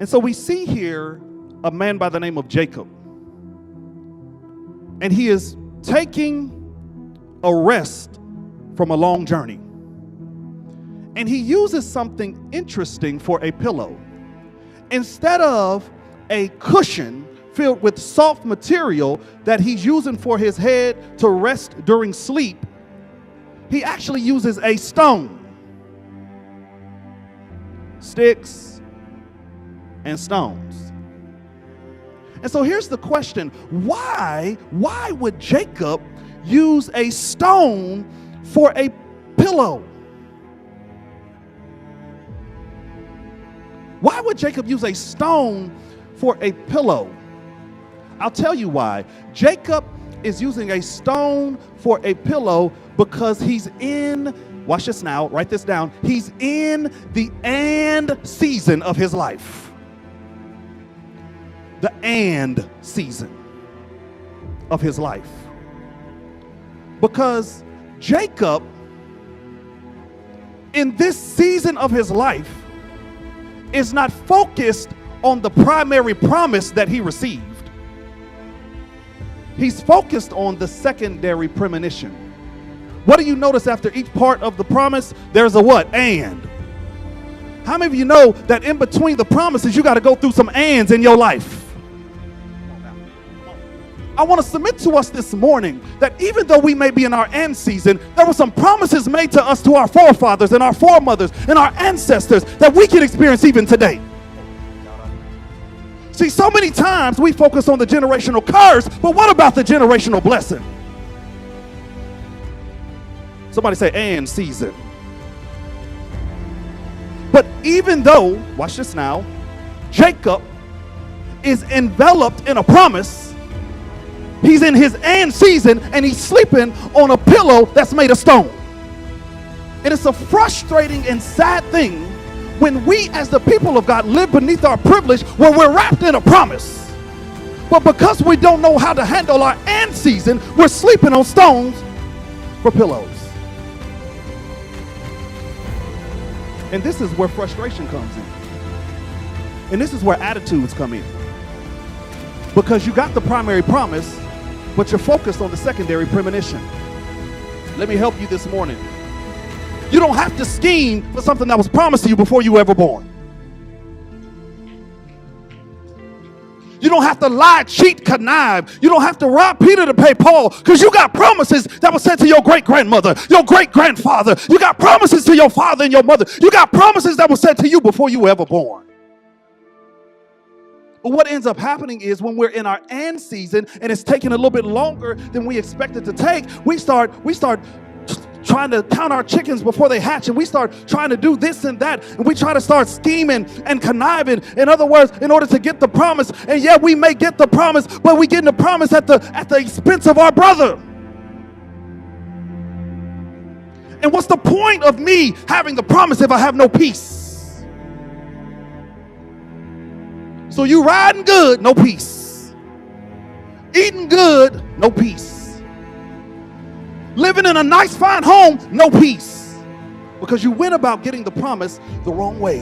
And so we see here a man by the name of Jacob. And he is taking a rest from a long journey. And he uses something interesting for a pillow. Instead of a cushion filled with soft material that he's using for his head to rest during sleep, he actually uses a stone. Sticks and stones. And so here's the question. Why would Jacob use a stone for a pillow? Why would Jacob use a stone for a pillow? I'll tell you why. Jacob is using a stone for a pillow because he's in, watch this now, write this down. He's in the and season of his life. The and season of his life. Because Jacob, in this season of his life, is not focused on the primary promise that he received. He's focused on the secondary premonition. What do you notice after each part of the promise? There's a what? And. How many of you know that in between the promises, you got to go through some ands in your life? I want to submit to us this morning that even though we may be in our end season, there were some promises made to us, to our forefathers and our foremothers and our ancestors, that we can experience even today. See, so many times we focus on the generational curse, but what about the generational blessing? Somebody say, and season. But even though, watch this now, Jacob is enveloped in a promise, he's in his and season, and he's sleeping on a pillow that's made of stone. And it's a frustrating and sad thing when we as the people of God live beneath our privilege where we're wrapped in a promise. But because we don't know how to handle our and season, we're sleeping on stones for pillows. And this is where frustration comes in. And this is where attitudes come in. Because you got the primary promise, but you're focused on the secondary premonition. Let me help you this morning. You don't have to scheme for something that was promised to you before you were ever born. You don't have to lie, cheat, connive. You don't have to rob Peter to pay Paul, because you got promises that were said to your great-grandmother, your great-grandfather. You got promises to your father and your mother. You got promises that were said to you before you were ever born. But what ends up happening is when we're in our and season and it's taking a little bit longer than we expected to take, we start trying to count our chickens before they hatch, and we start trying to do this and that, and we try to start scheming and conniving. In other words, in order to get the promise, and yeah, we may get the promise, but we get the promise at the expense of our brother. And what's the point of me having the promise if I have no peace? So you riding good, no peace. Eating good, no peace. Living in a nice, fine home, no peace. Because you went about getting the promise the wrong way.